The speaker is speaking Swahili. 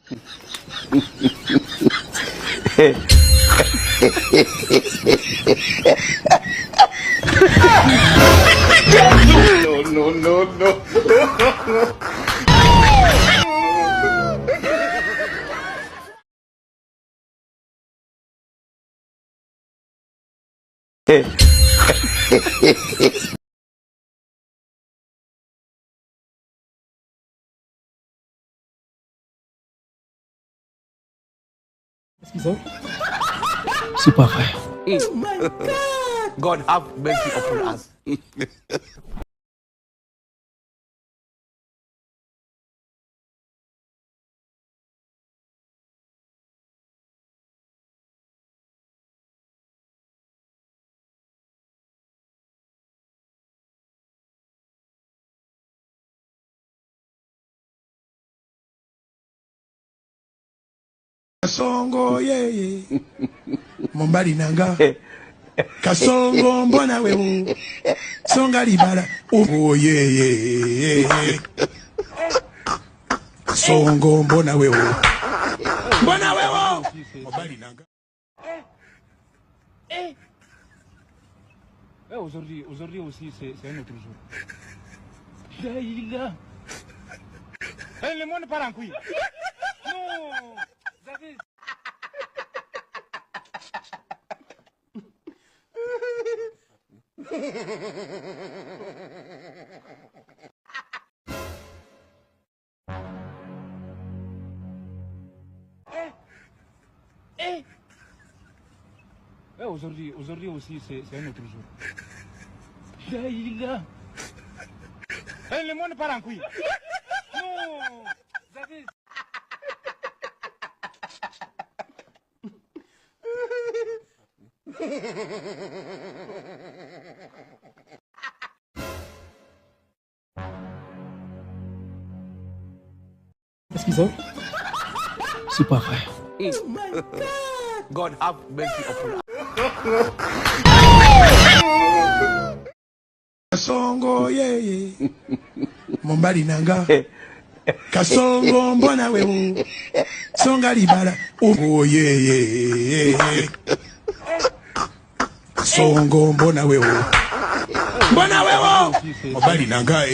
No. C'est pas vrai. Oh my God! God have mercy upon us. Kasongo yeye Mombali nanga Kasongo mbona wewe Songa libala oh yeye Kasongo mbona wewe Mombali nanga Aujourd'hui aussi, c'est un autre jour. Là. Le monde part en couille. Non, vous avez... Aujourd'hui aussi, c'est un autre jour. Là. Le monde part en couille. Non, vous avez... Qu'est-ce qu'ils ont? C'est pas vrai. Oh my God! God have mercy upon us. Kasongo yeye Mombali nanga Kasongo mbona wewe Songa libala oh yeye Kasongo mbona wewe Mombali nanga